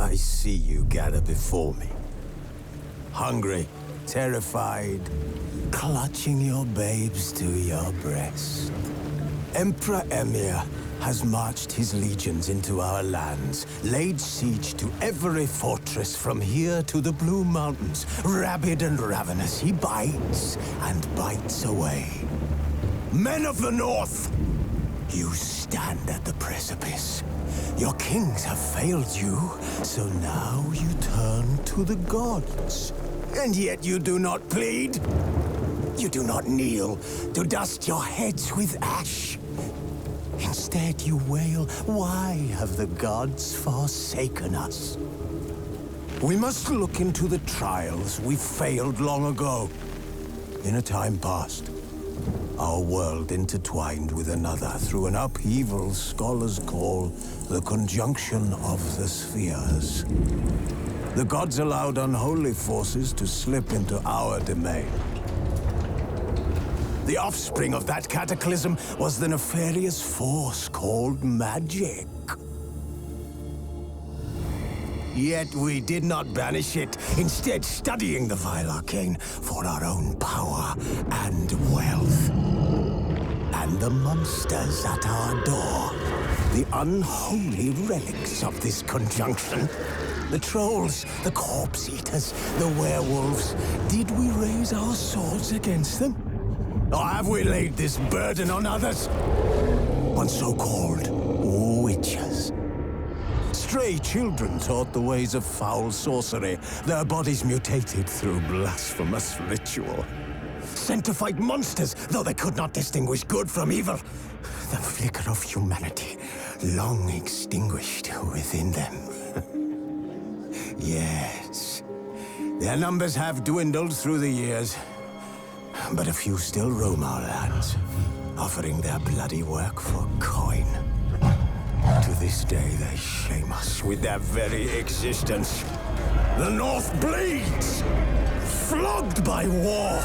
I see you gather before me. Hungry, terrified, clutching your babes to your breast. Emperor Emir has marched his legions into our lands, laid siege to every fortress from here to the Blue Mountains. Rabid and ravenous, he bites and bites away. Men of the North, you stand at the precipice. Your kings have failed you, so now you turn to the gods. And yet you do not plead. You do not kneel to dust your heads with ash. Instead you wail, why have the gods forsaken us? We must look into the trials we failed long ago. In a time past, our world intertwined with another through an upheaval scholars call the conjunction of the spheres. The gods allowed unholy forces to slip into our domain. The offspring of that cataclysm was the nefarious force called magic. Yet we did not banish it, instead studying the vile arcane for our own power and wealth. And the monsters at our door, the unholy relics of this conjunction. The trolls, the corpse eaters, the werewolves. Did we raise our swords against them? Or have we laid this burden on others? On so-called witches. Stray children taught the ways of foul sorcery, their bodies mutated through blasphemous ritual. Sent to fight monsters, though they could not distinguish good from evil. The flicker of humanity, long extinguished within them. Yes, their numbers have dwindled through the years. But a few still roam our lands, offering their bloody work for coin. To this day, they shame us with their very existence. The North bleeds, flogged by war.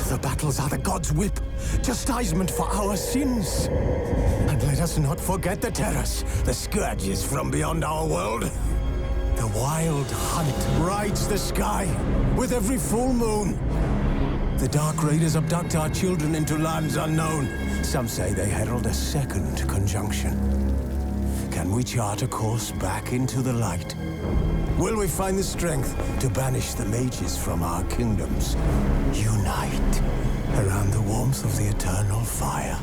The battles are the gods' whip, chastisement for our sins. And let us not forget the terrors, the scourges from beyond our world. The wild hunt rides the sky with every full moon. The Dark Raiders abduct our children into lands unknown. Some say they herald a second conjunction. Can we chart a course back into the light? Will we find the strength to banish the mages from our kingdoms? Unite around the warmth of the eternal fire.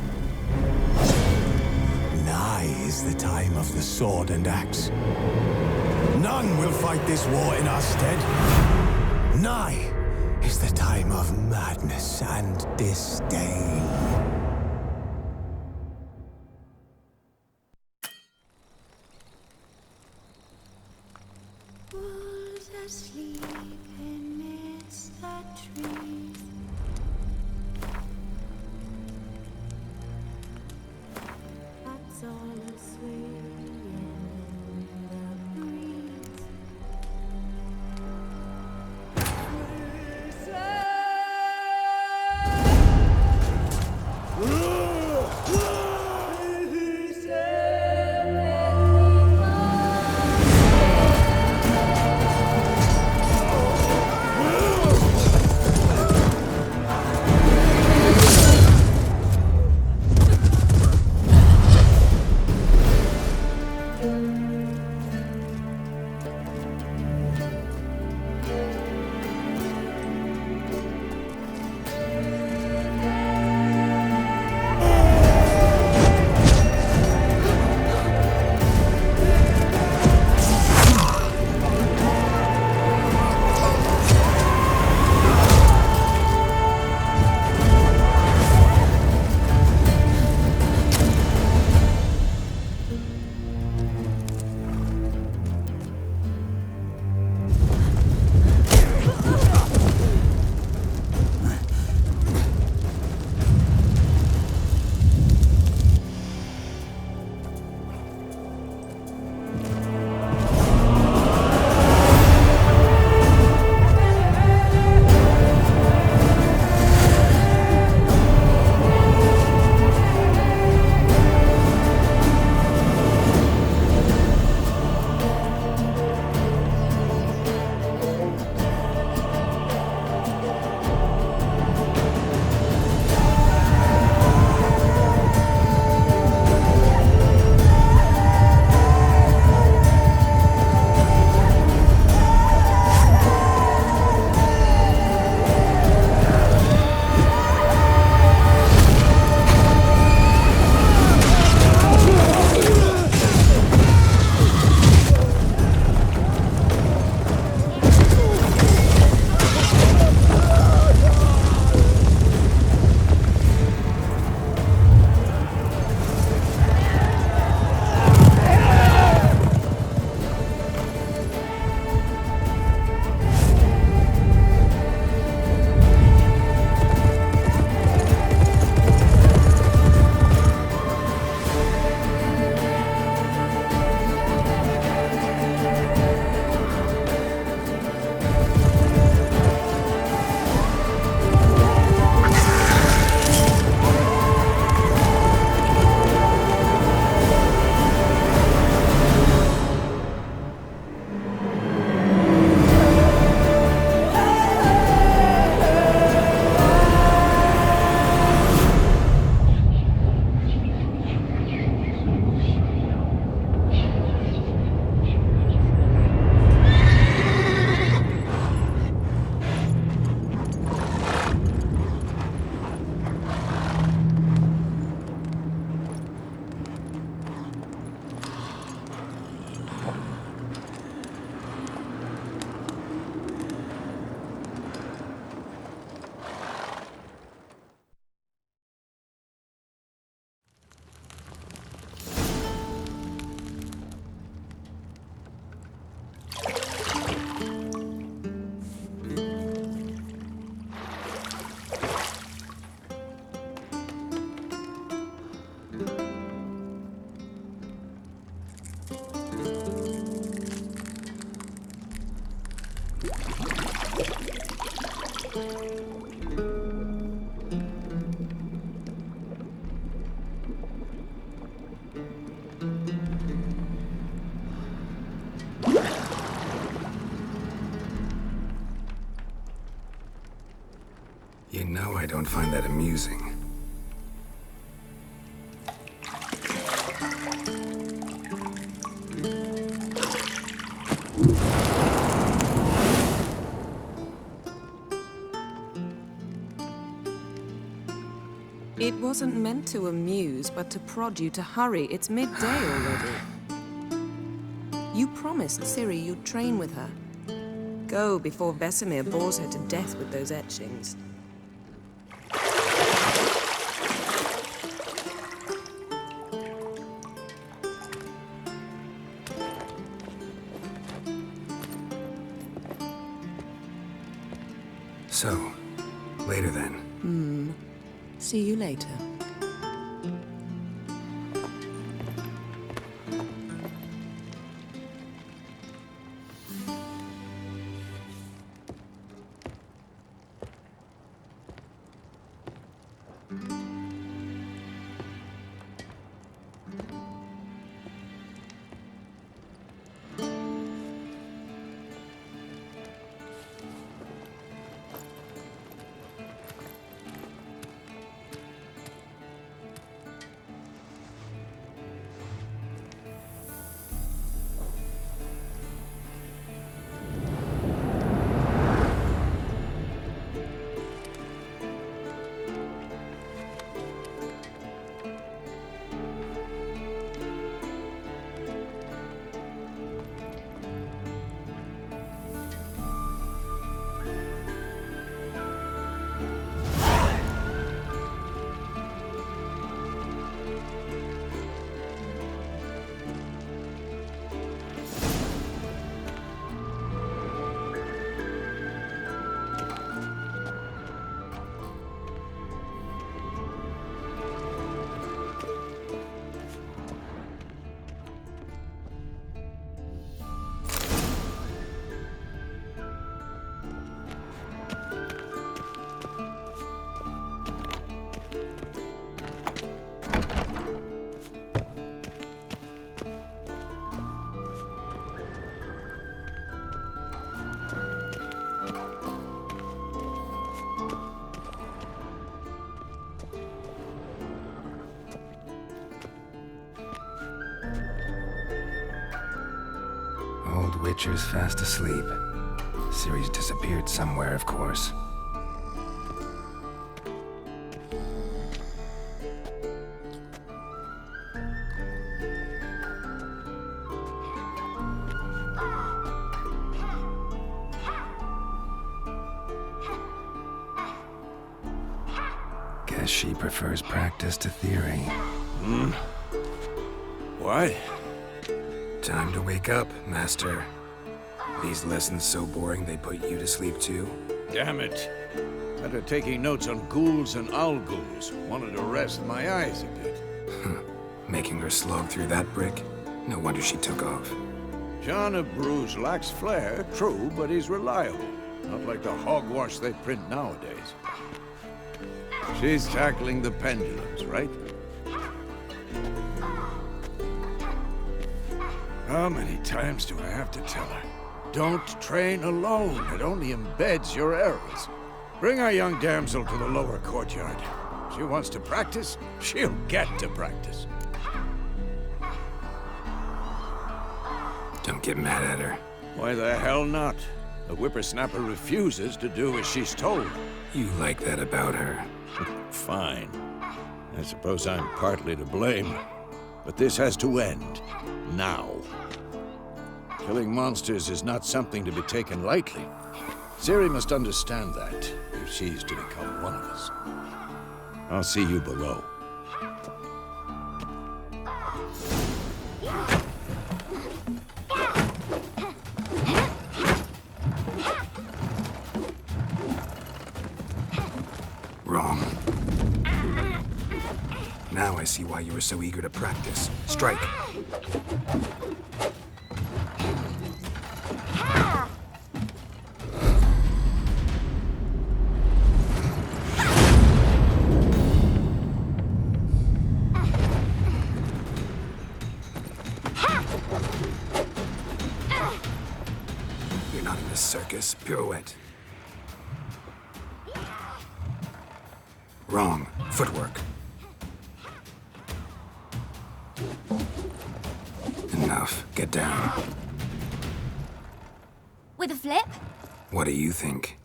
Nigh is the time of the sword and axe. None will fight this war in our stead. Nigh is the time of madness and disdain. Wolves asleep amidst the trees. Bats all asleep in the breeze. You know I don't find that amusing. It wasn't meant to amuse, but to prod you to hurry. It's midday already. You promised Ciri you'd train with her. Go before Vesemir bores her to death with those etchings. So, later then. See you later. Old Witcher's fast asleep. Ciri's disappeared somewhere, of course. Guess she prefers practice to theory. What? Time to wake up, Master. These lessons so boring they put you to sleep too? Damn it. After taking notes on ghouls and owl ghouls, wanted to rest my eyes a bit. Making her slog through that brick? No wonder she took off. John of Bruges lacks flair, true, but he's reliable. Not like the hogwash they print nowadays. She's tackling the pendulums, right? How many times do I have to tell her? Don't train alone. It only embeds your errors. Bring our young damsel to the lower courtyard. She wants to practice, she'll get to practice. Don't get mad at her. Why the hell not? The whippersnapper refuses to do as she's told. You like that about her. Fine. I suppose I'm partly to blame. But this has to end. Now. Killing monsters is not something to be taken lightly. Ciri must understand that, if she's to become one of us. I'll see you below. Wrong. Now I see why you were so eager to practice. Strike. You're not in a circus. Pirouette. Wrong. Footwork. Enough. Get down. With a flip? What do you think?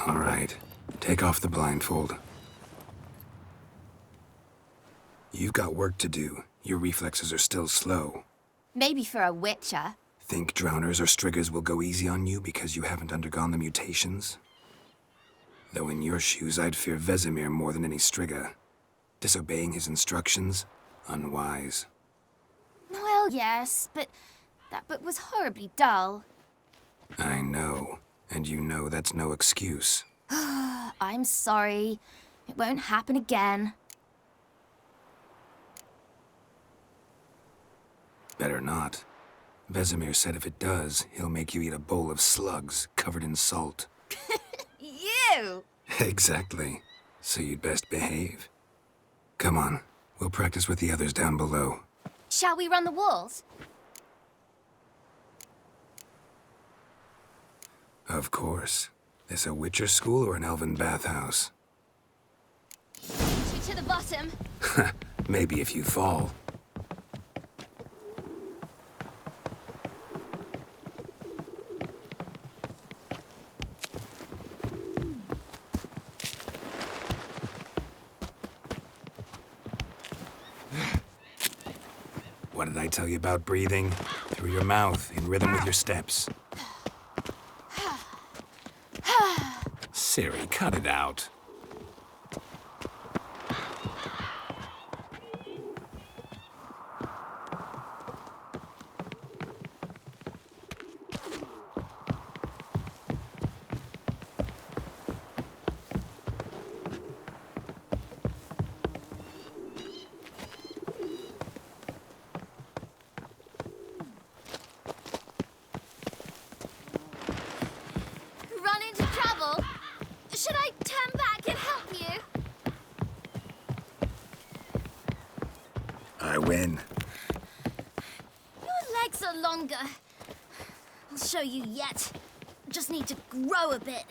All right. Take off the blindfold. You've got work to do. Your reflexes are still slow. Maybe for a witcher. Think drowners or striggers will go easy on you because you haven't undergone the mutations? Though in your shoes, I'd fear Vesemir more than any strigger. Disobeying his instructions? Unwise. Well, yes, but that book was horribly dull. I know. And you know that's no excuse. I'm sorry. It won't happen again. Better not. Vesemir said if it does, he'll make you eat a bowl of slugs covered in salt. You! Exactly. So you'd best behave. Come on. We'll practice with the others down below. Shall we run the walls? Of course. This a Witcher school or an elven bathhouse? To the bottom. Maybe if you fall. What did I tell you about breathing? Through your mouth, in rhythm with your steps. Ciri, cut it out. Run into trouble? Should I turn back and help you? I win. Your legs are longer. I'll show you yet. Just need to grow a bit.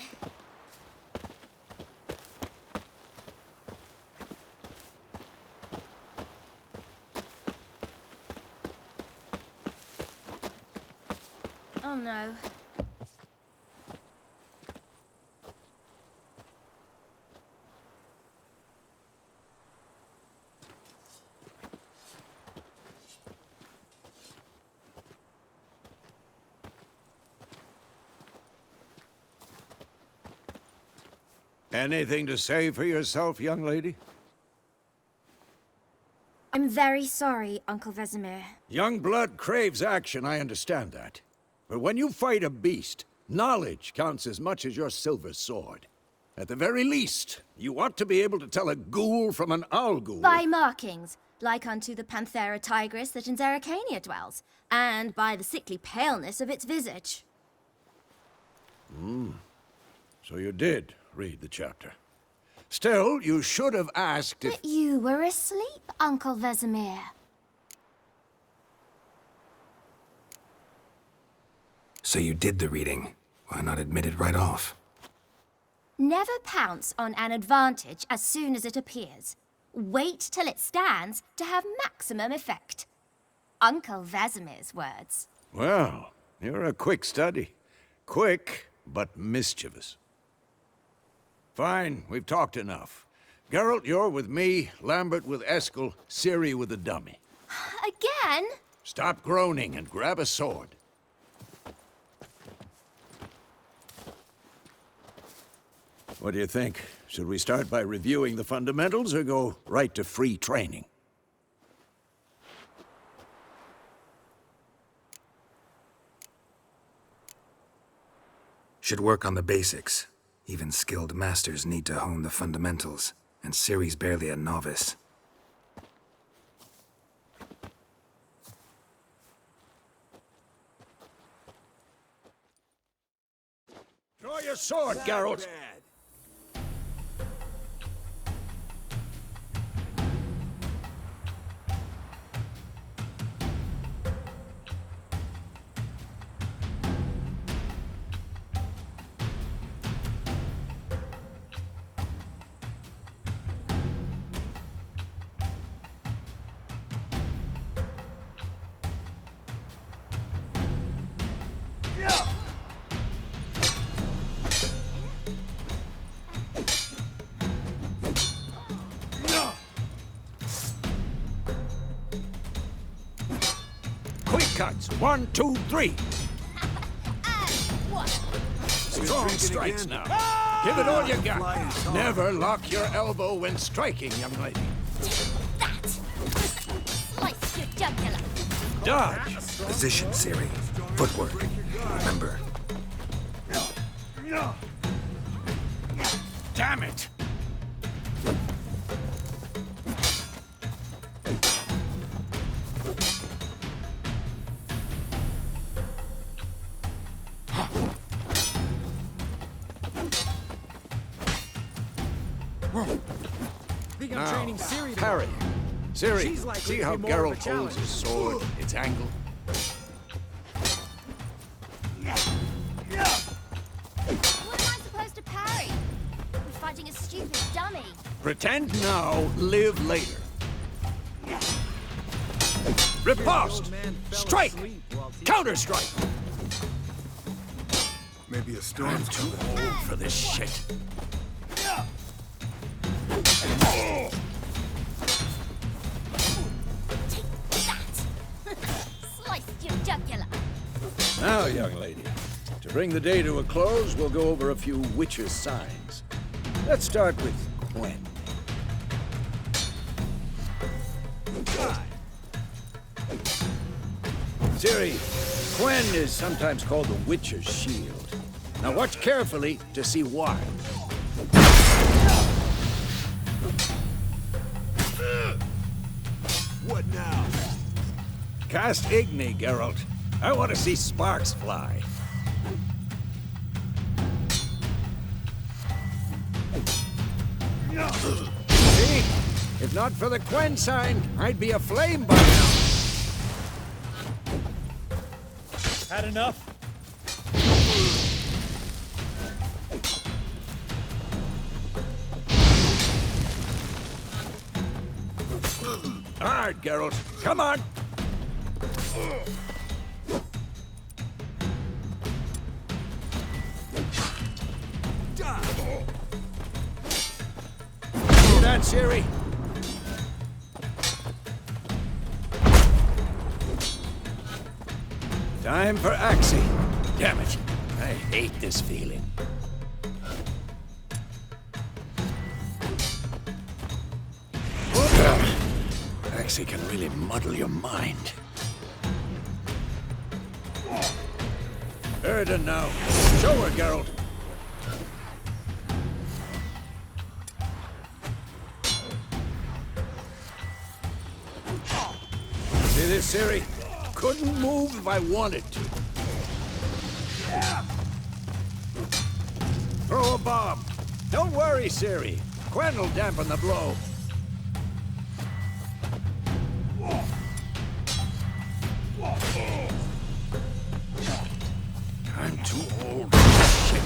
Oh no. Anything to say for yourself, young lady? I'm very sorry, Uncle Vesemir. Young blood craves action, I understand that. But when you fight a beast, knowledge counts as much as your silver sword. At the very least, you ought to be able to tell a ghoul from an owl ghoul. By markings, like unto the Panthera tigris that in Zerrikania dwells, and by the sickly paleness of its visage. So you did read the chapter. Still, you should have asked if... But you were asleep, Uncle Vesemir. So you did the reading. Why not admit it right off? Never pounce on an advantage as soon as it appears. Wait till it stands to have maximum effect. Uncle Vesemir's words. Well, you're a quick study. Quick, but mischievous. Fine, we've talked enough. Geralt, you're with me, Lambert with Eskel, Ciri with the dummy. Again? Stop groaning and grab a sword. What do you think? Should we start by reviewing the fundamentals or go right to free training? Should work on the basics. Even skilled masters need to hone the fundamentals, and Ciri's barely a novice. Draw your sword, Geralt! uppercuts. 1, 2, 3. What? Strong strikes now. Give it all you got. Never lock your elbow when striking, young lady. That! Slice your jugular. Dodge. Position, Ciri. Footwork. Remember. Damn it. Think I'm training Ciri Parry. Ciri, She's likely see to how be more of a Geralt holds challenge. his sword, its angle? What am I supposed to parry? We're fighting a stupid dummy. Pretend now, live later. Riposte! Strike! Counter-strike! Maybe a I'm storm's too old for this shit. Slice your jugular. Now, young lady, to bring the day to a close, we'll go over a few witches' signs. Let's start with Gwen. Ciri, Gwen is sometimes called the Witcher's Shield. Now watch carefully to see why. What now? Cast Igni, Geralt. I want to see sparks fly. See? If not for the Gwen sign, I'd be aflame by now. Had enough? Hard, Geralt. Come on. See that, Ciri? Time for Axie. Damn it. I hate this feeling. Axie can really muddle your mind. Erden now. Show her, Geralt. See this, Ciri? Couldn't move if I wanted to. Throw a bomb. Don't worry, Ciri. Gwen will dampen the blow. I'm too old. Shit.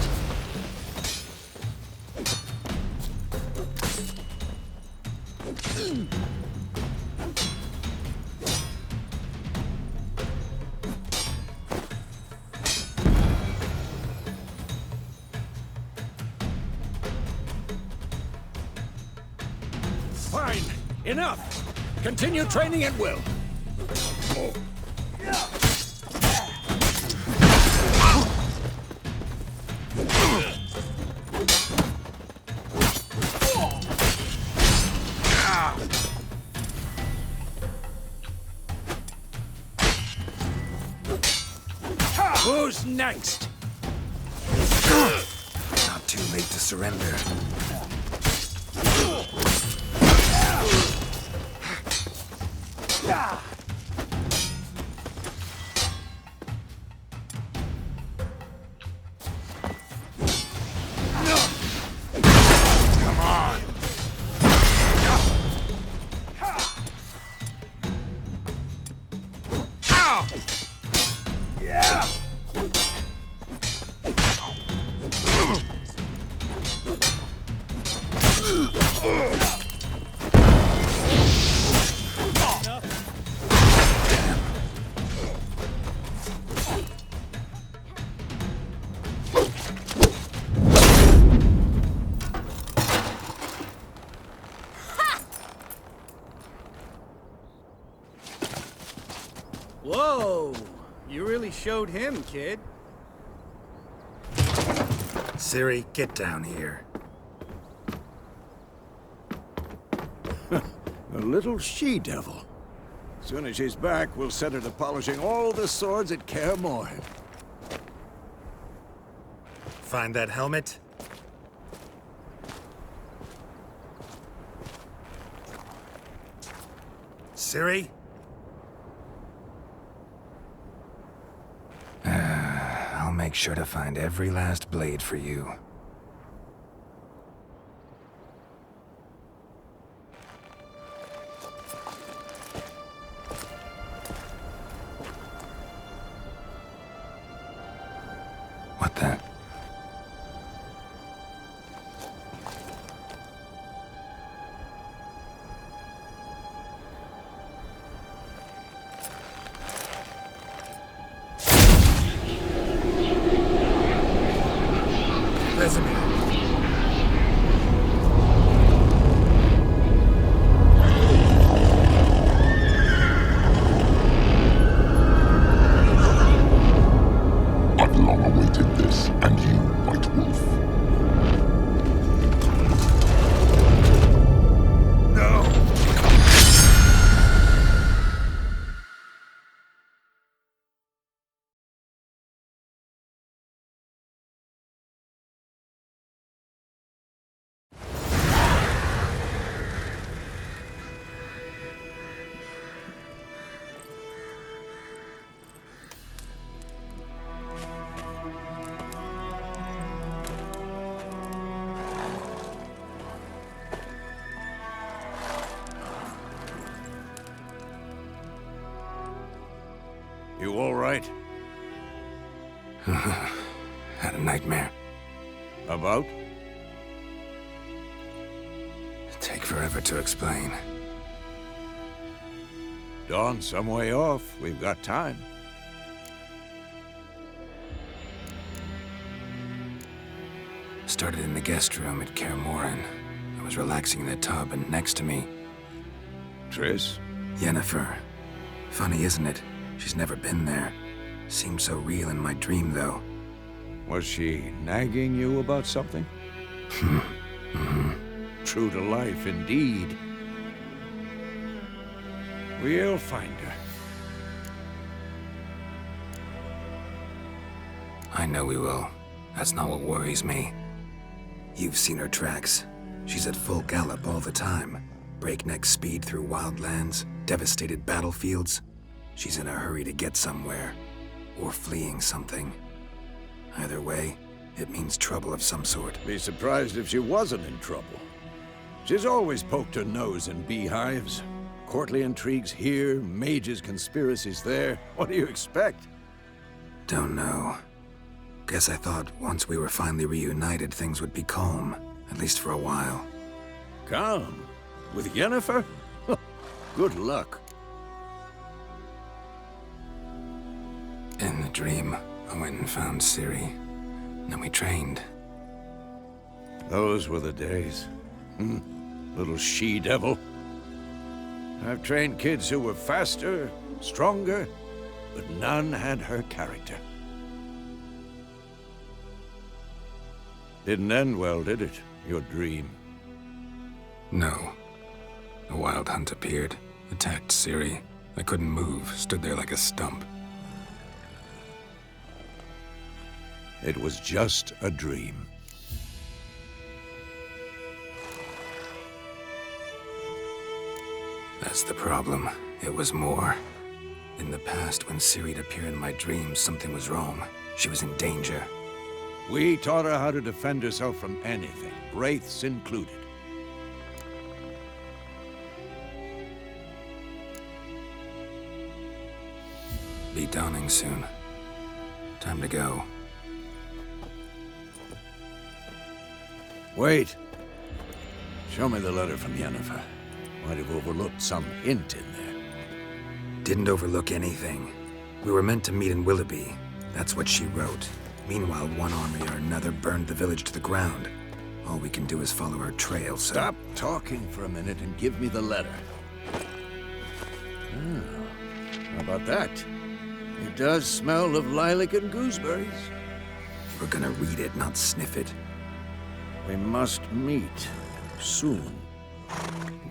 Fine. Enough. Continue training at will. Who's next? Not too late to surrender. Come on. Ow! Yeah! Whoa! You really showed him, kid. Ciri, get down here. A little she-devil. Soon as she's back, we'll set her to polishing all the swords at Kaer Morhen. Find that helmet? Ciri? I'll make sure to find every last blade for you. What the? Vesemir. I've long awaited this, and you, White Wolf. No! You all right? Had a nightmare. About? Take forever to explain. Dawn's some way off. We've got time. Started in the guest room at Kaer Morhen. I was relaxing in the tub, and next to me, Triss? Yennefer. Funny, isn't it? She's never been there. Seemed so real in my dream, though. Was she nagging you about something? True to life, indeed. We'll find her. I know we will. That's not what worries me. You've seen her tracks. She's at full gallop all the time. Breakneck speed through wildlands, devastated battlefields. She's in a hurry to get somewhere. Or fleeing something. Either way, it means trouble of some sort. Be surprised if she wasn't in trouble. She's always poked her nose in beehives. Courtly intrigues here, mages' conspiracies there. What do you expect? Don't know. Guess I thought once we were finally reunited, things would be calm. At least for a while. Calm? With Yennefer? Good luck. In the dream, I went and found Ciri. Then we trained. Those were the days. Little she-devil. I've trained kids who were faster, stronger, but none had her character. Didn't end well, did it? Your dream? No. A wild hunt appeared, attacked Ciri. I couldn't move, stood there like a stump. It was just a dream. That's the problem. It was more. In the past, when Ciri'd appear in my dreams, something was wrong. She was in danger. We taught her how to defend herself from anything, wraiths included. Be dawning soon. Time to go. Wait. Show me the letter from Yennefer. Might have overlooked some hint in there. Didn't overlook anything. We were meant to meet in Willoughby. That's what she wrote. Meanwhile, one army or another burned the village to the ground. All we can do is follow her trail, so... Stop talking for a minute and give me the letter. How about that? It does smell of lilac and gooseberries. We're gonna read it, not sniff it. We must meet soon.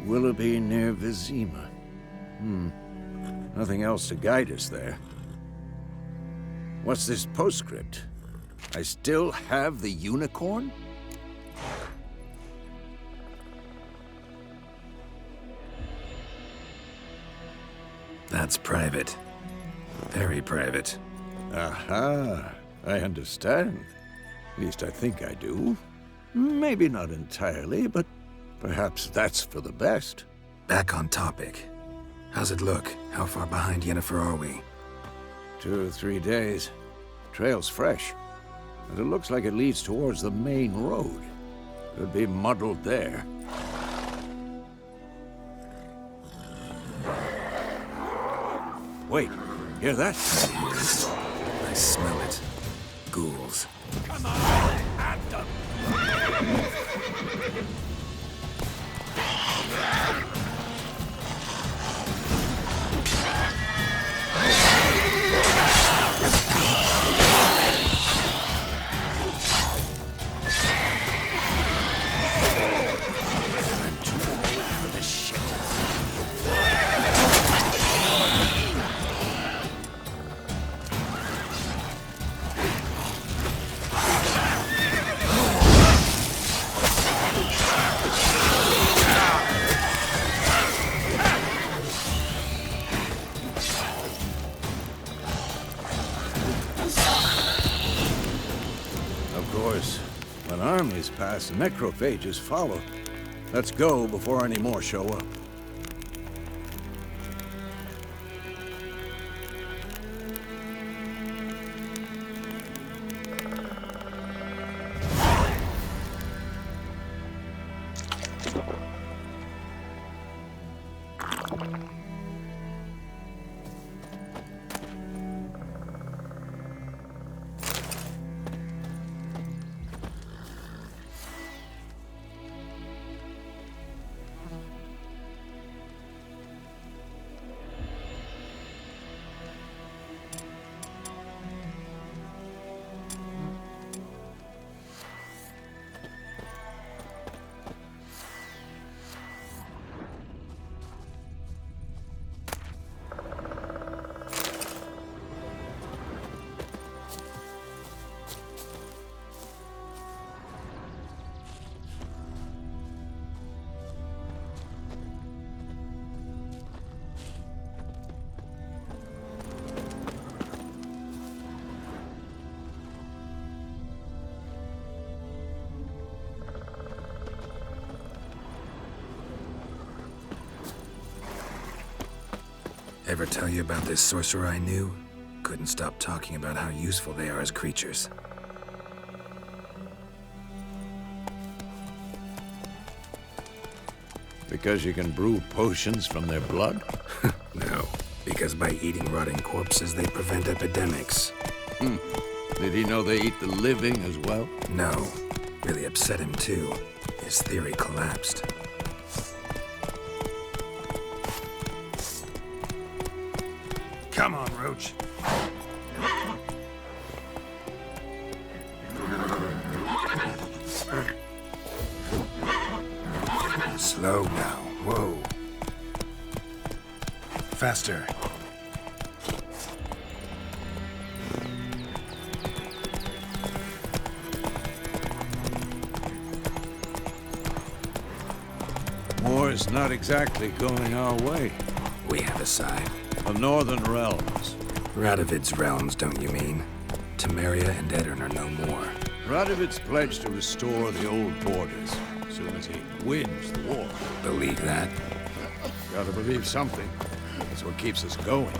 Willoughby near Vizima. Nothing else to guide us there. What's this postscript? I still have the unicorn? That's private. Very private. Aha, I understand. At least I think I do. Maybe not entirely, but perhaps that's for the best. Back on topic. How's it look? How far behind Yennefer are we? 2 or 3 days. Trail's fresh, but it looks like it leads towards the main road. Could be muddled there. Wait, hear that? I smell it. Ghouls. Come on, at them! When armies pass, necrophages follow. Let's go before any more show up. Ever tell you about this sorcerer I knew? Couldn't stop talking about how useful they are as creatures. Because you can brew potions from their blood? No, because by eating rotting corpses, they prevent epidemics. Did he know they eat the living as well? No. Really upset him, too. His theory collapsed. Come on, Roach. Slow now. Whoa. Faster. War's not exactly going our way. We have a side. The Northern Realms. Radovid's realms, don't you mean? Temeria and Edirn are no more. Radovid's pledged to restore the old borders as soon as he wins the war. Believe that? Gotta believe something. That's what keeps us going.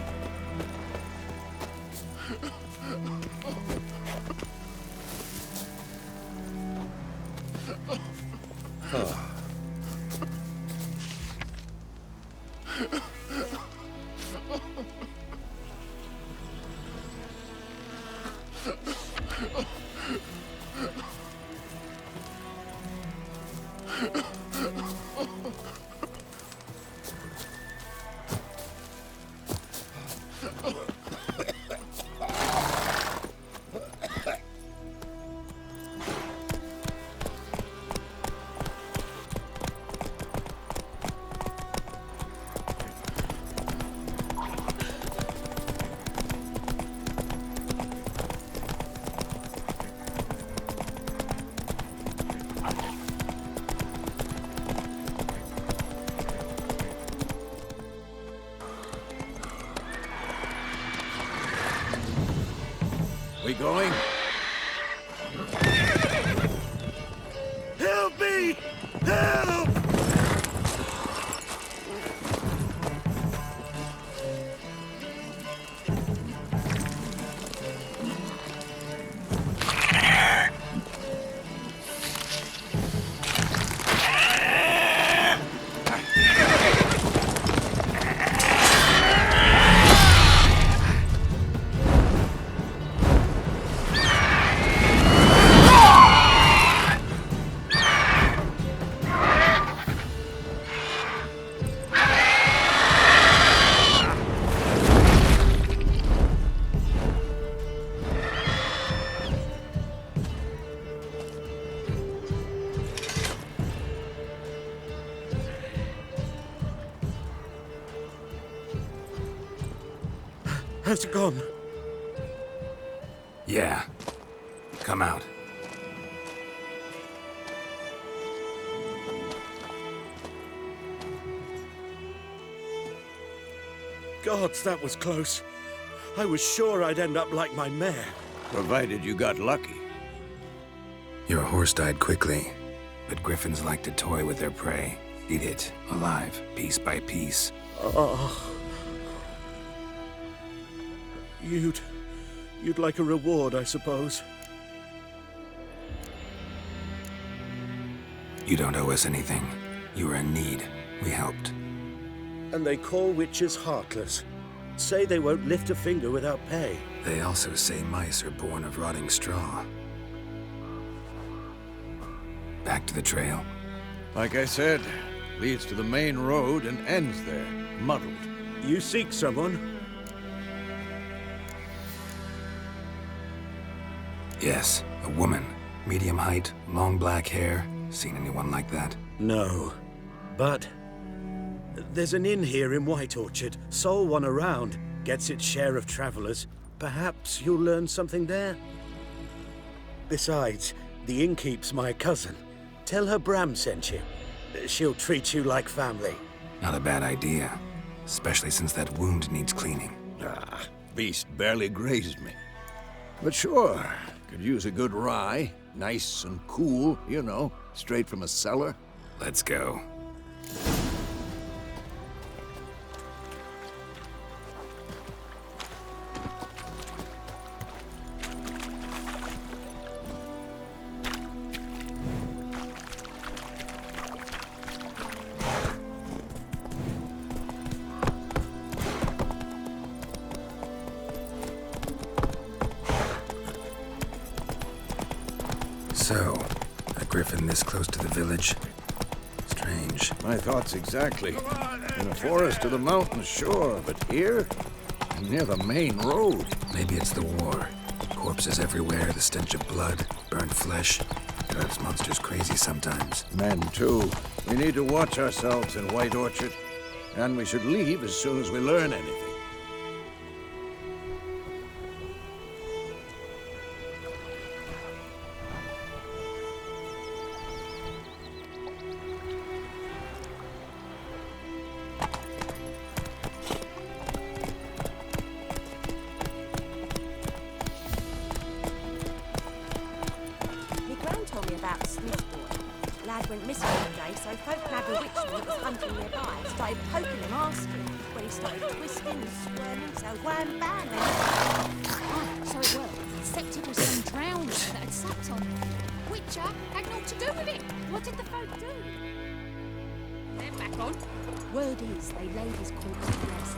We going? Help me! Help! Has it gone? Yeah. Come out. Gods, that was close. I was sure I'd end up like my mare. Provided you got lucky. Your horse died quickly, but griffins like to toy with their prey. Eat it, alive, piece by piece. Oh. You'd like a reward, I suppose. You don't owe us anything. You were in need. We helped. And they call witches heartless. Say they won't lift a finger without pay. They also say mice are born of rotting straw. Back to the trail. Like I said, leads to the main road and ends there, muddled. You seek someone? Yes, a woman. Medium height, long black hair. Seen anyone like that? No. But there's an inn here in White Orchard. Sole one around. Gets its share of travelers. Perhaps you'll learn something there? Besides, the innkeep's my cousin. Tell her Bram sent you. She'll treat you like family. Not a bad idea. Especially since that wound needs cleaning. Ah, beast barely grazed me. But sure, could use a good rye. Nice and cool, you know, straight from a cellar. Let's go. So, a griffin this close to the village? Strange. My thoughts exactly. In a forest to the mountains, sure, but here? Near the main road. Maybe it's the war. Corpses everywhere, the stench of blood, burnt flesh. Drives monsters crazy sometimes. Men, too. We need to watch ourselves in White Orchard. And we should leave as soon as we learn anything. Told me about Smith's boy. Lad went missing one day, so folk nabbed a witchman that was hunting nearby. Started poking him, asking. When he started twisting and squirming, so wham bam, Ah, so it was. Except it was some drowning that had sat on him. Witcher had naught to do with it. What did the folk do? They're back on. Word is they laid his corpse to rest.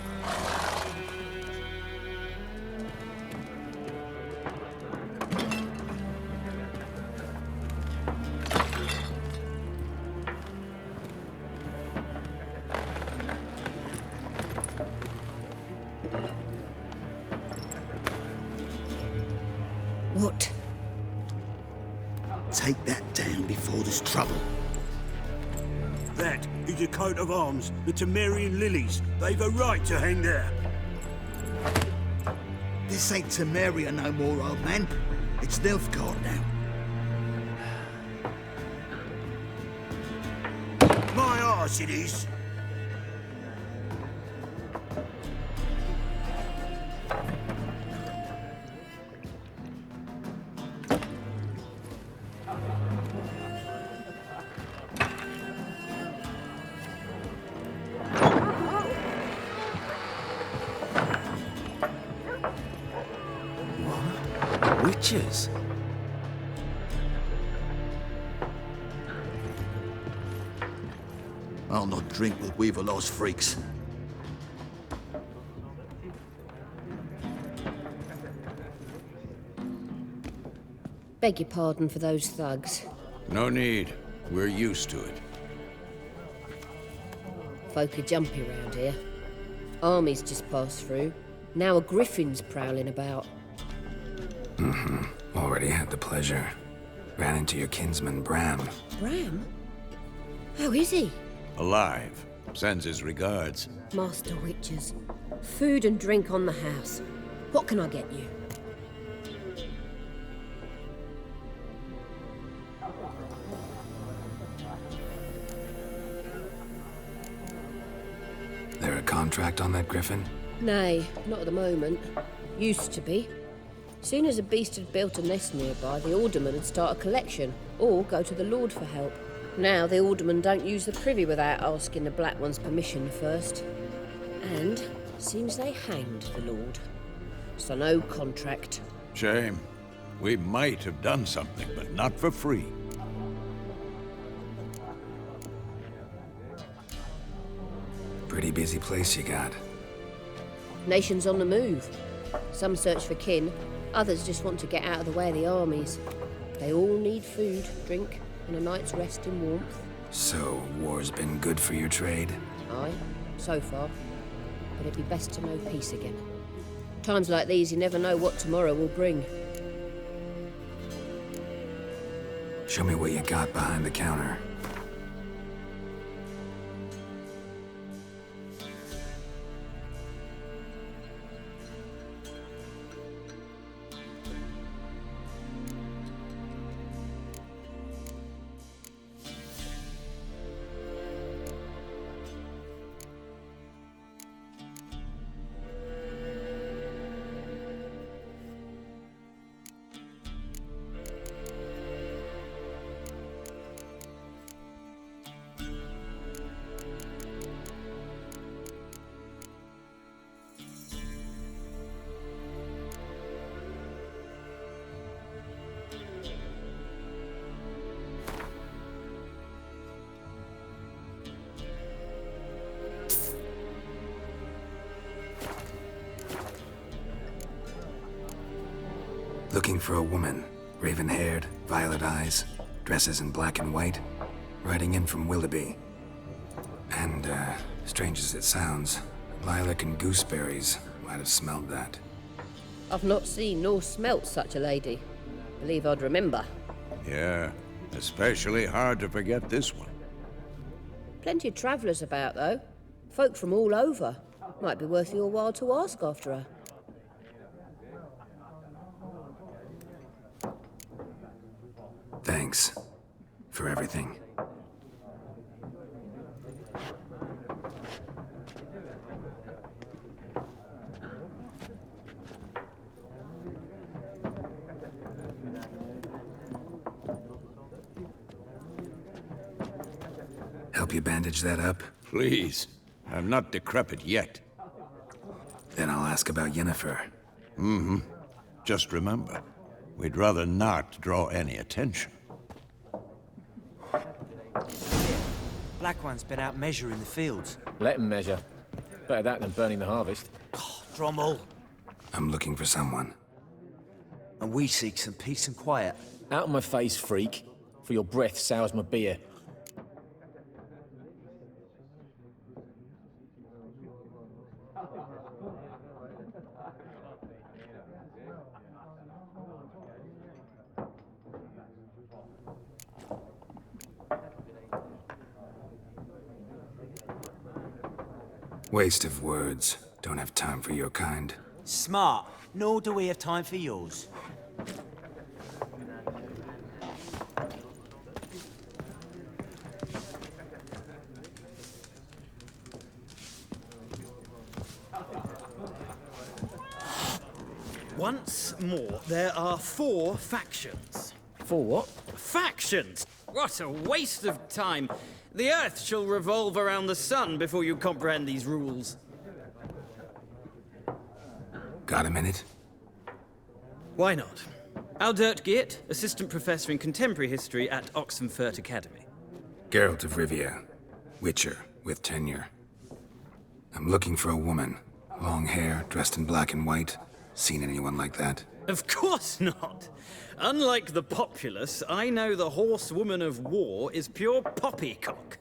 What? Take that down before there's trouble. That is a coat of arms, the Temerian lilies. They've a right to hang there. This ain't Temeria no more, old man. It's Nilfgaard now. My arse it is. Witches? I'll not drink with Weaverlaw's freaks. Beg your pardon for those thugs. No need. We're used to it. Folk are jumpy round here. Armies just passed through. Now a griffin's prowling about. Already had the pleasure. Ran into your kinsman, Bram. Bram? How is he? Alive. Sends his regards. Master Witches. Food and drink on the house. What can I get you? There a contract on that griffin? Nay, not at the moment. Used to be. Soon as a beast had built a nest nearby, the alderman would start a collection, or go to the Lord for help. Now the aldermen don't use the privy without asking the Black One's permission first. And seems they hanged the Lord. So no contract. Shame. We might have done something, but not for free. Pretty busy place you got. Nations on the move. Some search for kin, others just want to get out of the way of the armies. They all need food, drink, and a night's rest in warmth. So, war's been good for your trade? Aye, so far. But it'd be best to know peace again. Times like these, you never know what tomorrow will bring. Show me what you got behind the counter. Looking for a woman. Raven-haired, violet eyes, dresses in black and white. Riding in from Willoughby. And, strange as it sounds, lilac and gooseberries might have smelled that. I've not seen nor smelt such a lady. Believe I'd remember. Yeah, especially hard to forget this one. Plenty of travellers about, though. Folk from all over. Might be worth your while to ask after her. Thanks for everything. Help you bandage that up? Please. I'm not decrepit yet. Then I'll ask about Yennefer. Mm-hmm. Just remember, we'd rather not draw any attention. Black One's been out measuring the fields. Let him measure. Better that than burning the harvest. Drommel. I'm looking for someone. And we seek some peace and quiet. Out of my face, freak. For your breath sours my beer. Waste of words. Don't have time for your kind. Smart. Nor do we have time for yours. Once more, there are 4 factions. 4 what? Factions! What a waste of time. The Earth shall revolve around the sun before you comprehend these rules. Got a minute? Why not? Aldert Geert, Assistant Professor in Contemporary History at Oxenfurt Academy. Geralt of Rivia, Witcher with tenure. I'm looking for a woman. Long hair, dressed in black and white. Seen anyone like that? Of course not! Unlike the populace, I know the horsewoman of war is pure poppycock.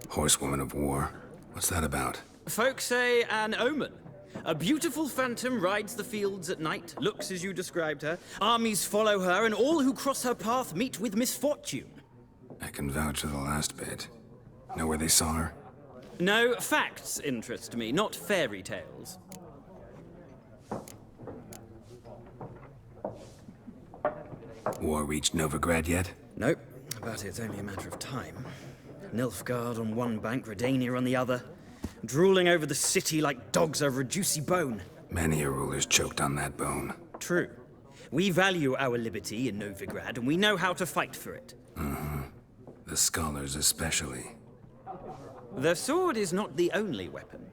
Horsewoman of war? What's that about? Folk say an omen. A beautiful phantom rides the fields at night, looks as you described her. Armies follow her, and all who cross her path meet with misfortune. I can vouch for the last bit. Know where they saw her? No, facts interest me, not fairy tales. War reached Novigrad yet? Nope, but it's only a matter of time. Nilfgaard on one bank, Redania on the other. Drooling over the city like dogs over a juicy bone. Many a ruler's choked on that bone. True. We value our liberty in Novigrad, and we know how to fight for it. The scholars especially. The sword is not the only weapon.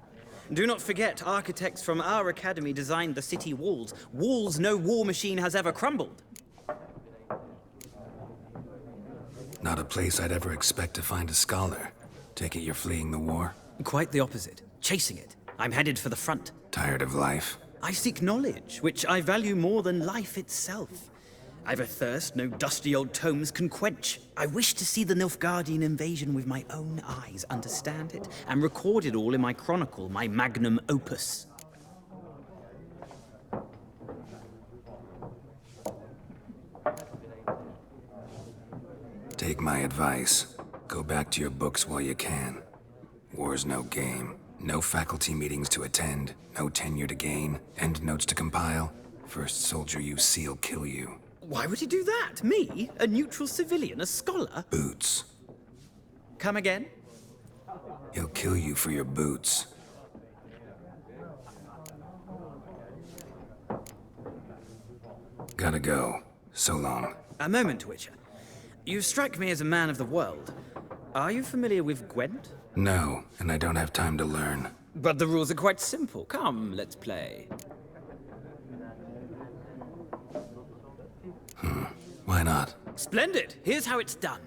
Do not forget, architects from our academy designed the city walls. Walls no war machine has ever crumbled. Not a place I'd ever expect to find a scholar. Take it you're fleeing the war? Quite the opposite. Chasing it. I'm headed for the front. Tired of life? I seek knowledge, which I value more than life itself. I've a thirst no dusty old tomes can quench. I wish to see the Nilfgaardian invasion with my own eyes, understand it, and record it all in my chronicle, my magnum opus. Take my advice. Go back to your books while you can. War's no game. No faculty meetings to attend. No tenure to gain. Endnotes to compile. First soldier you see'll kill you. Why would he do that? Me? A neutral civilian? A scholar? Boots. Come again? He'll kill you for your boots. Gotta go. So long. A moment, Witcher. You strike me as a man of the world. Are you familiar with Gwent? No, and I don't have time to learn. But the rules are quite simple. Come, let's play. Why not? Splendid! Here's how it's done.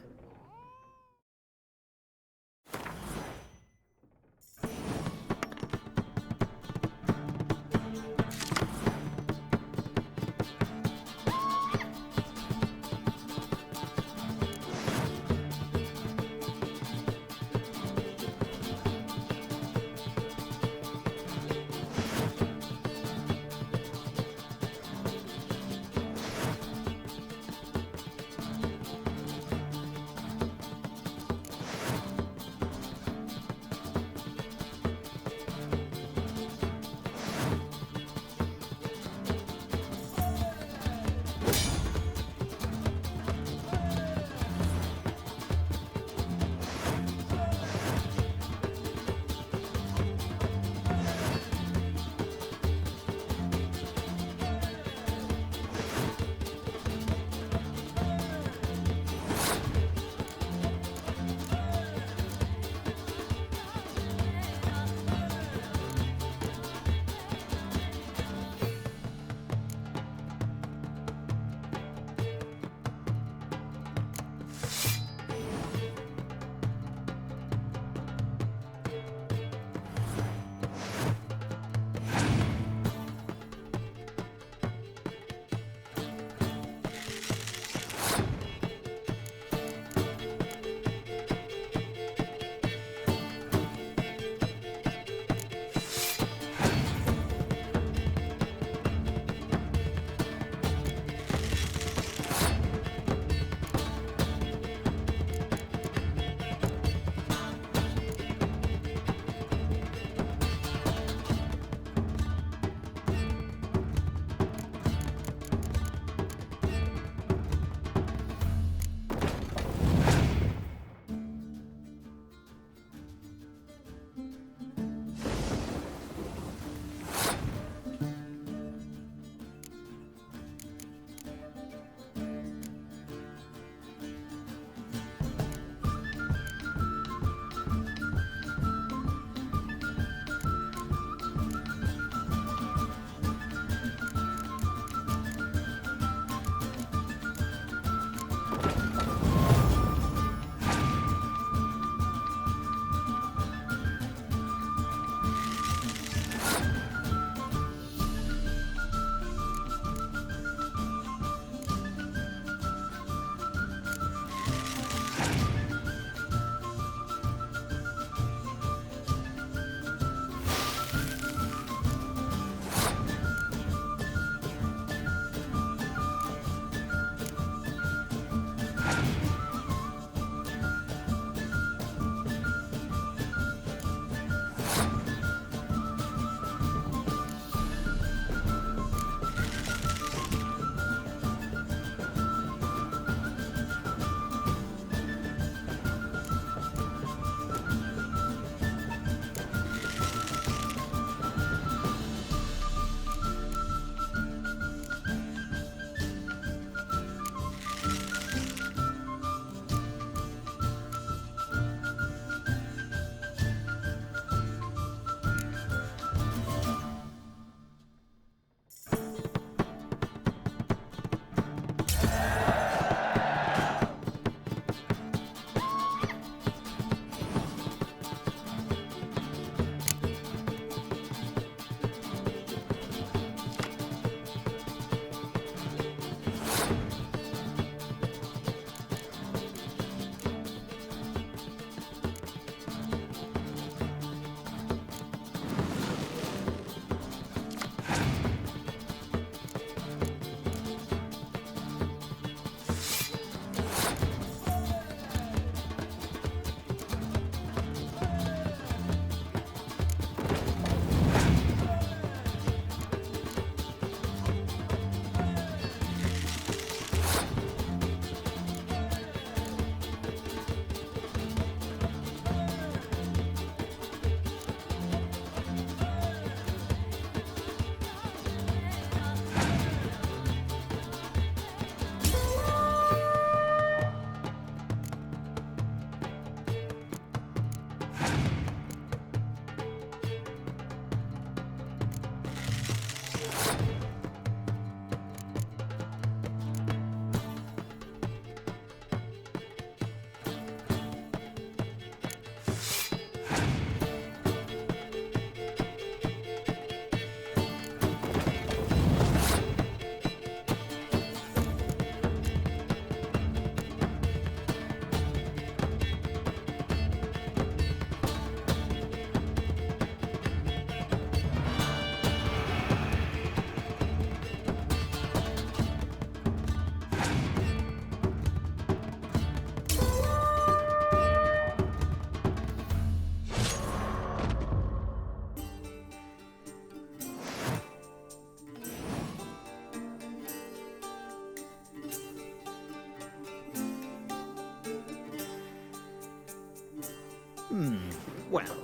Well,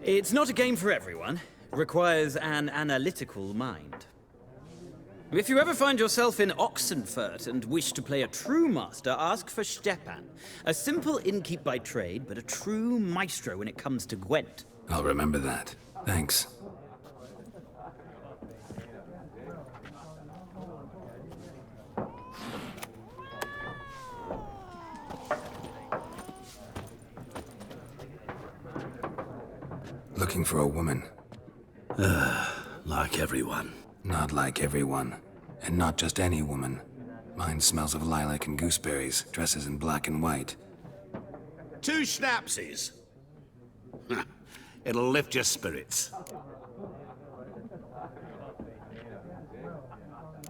it's not a game for everyone. Requires an analytical mind. If you ever find yourself in Oxenfurt and wish to play a true master, ask for Stepan. A simple innkeep by trade, but a true maestro when it comes to Gwent. I'll remember that. Thanks. Looking for a woman. Like everyone. Not like everyone. And not just any woman. Mine smells of lilac and gooseberries, dresses in black and white. 2 schnapsies. It'll lift your spirits.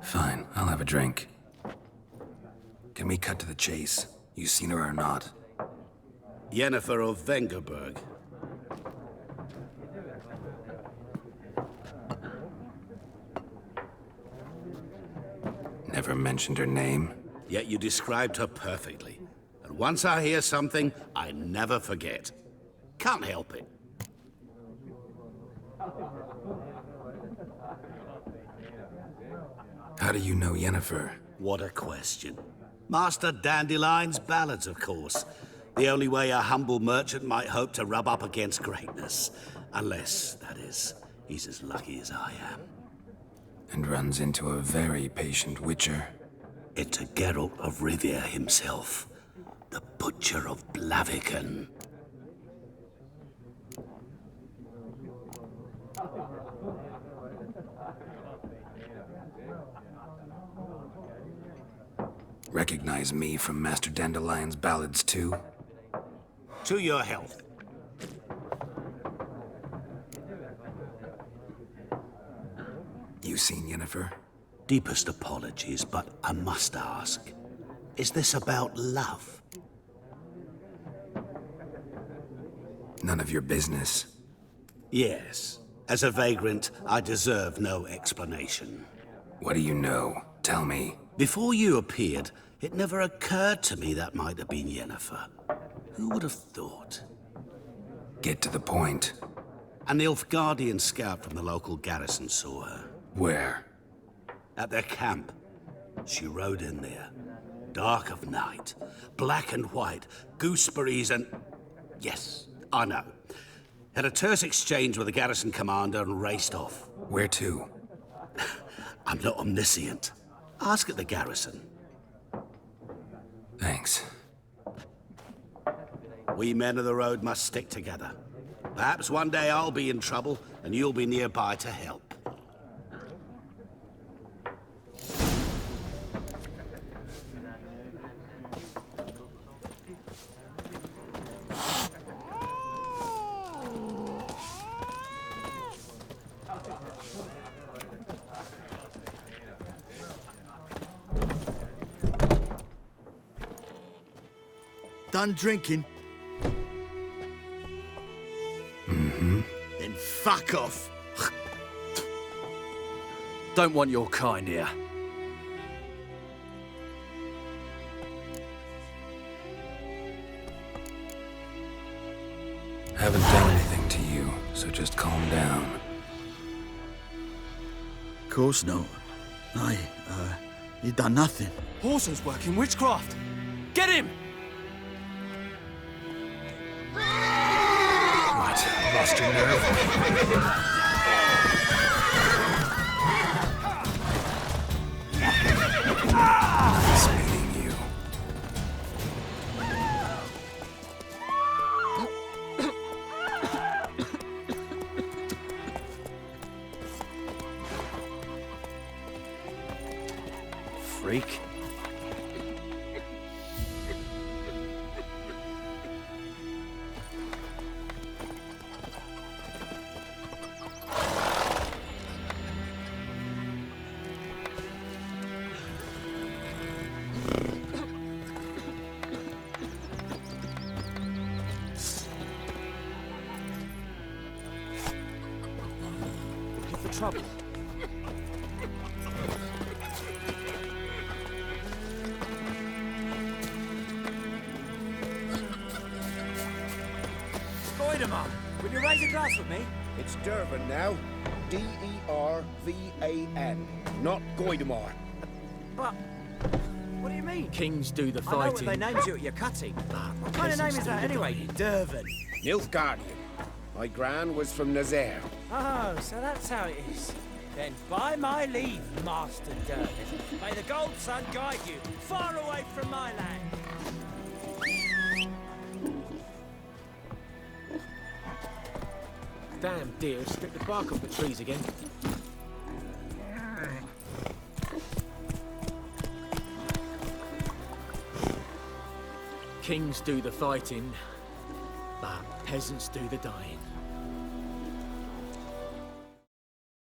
Fine, I'll have a drink. Can we cut to the chase? You seen her or not? Yennefer of Vengerberg. Never mentioned her name. Yet you described her perfectly. And once I hear something, I never forget. Can't help it. How do you know Yennefer? What a question. Master Dandelion's ballads, of course. The only way a humble merchant might hope to rub up against greatness. Unless, that is, he's as lucky as I am. And runs into a very patient witcher. It's a Geralt of Rivia himself. The Butcher of Blaviken. Recognize me from Master Dandelion's ballads too? To your health. You seen Yennefer? Deepest apologies, but I must ask. Is this about love? None of your business. Yes. As a vagrant, I deserve no explanation. What do you know? Tell me. Before you appeared, it never occurred to me that might have been Yennefer. Who would have thought? Get to the point. An Nilfgaardian scout from the local garrison saw her. Where? At their camp. She rode in there. Dark of night. Black and white. Gooseberries and... Yes, I know. Had a terse exchange with the garrison commander and raced off. Where to? I'm not omniscient. Ask at the garrison. Thanks. We men of the road must stick together. Perhaps one day I'll be in trouble and you'll be nearby to help. Done drinking? Mm-hmm. Then fuck off. Don't want your kind here. Haven't done anything to you, so just calm down. Of course not. You done nothing. Horson's working witchcraft. Get him! What? Lost your nerve? Nice meeting you. Freak. Trouble. glass with me? It's Dervan now. D-E-R-V-A-N. Not Goidemar. But... what do you mean? Kings do the I know what fighting. they named you at your cutting. What kind of name is that anyway? Dervan. Nilfgaardian. My gran was from Nazaire. Oh, so that's how it is. Then by my leave, Master Dervan. May the Gold Sun guide you far away from my land. Damn deer, stripped the bark off the trees again. Kings do the fighting, but peasants do the dying.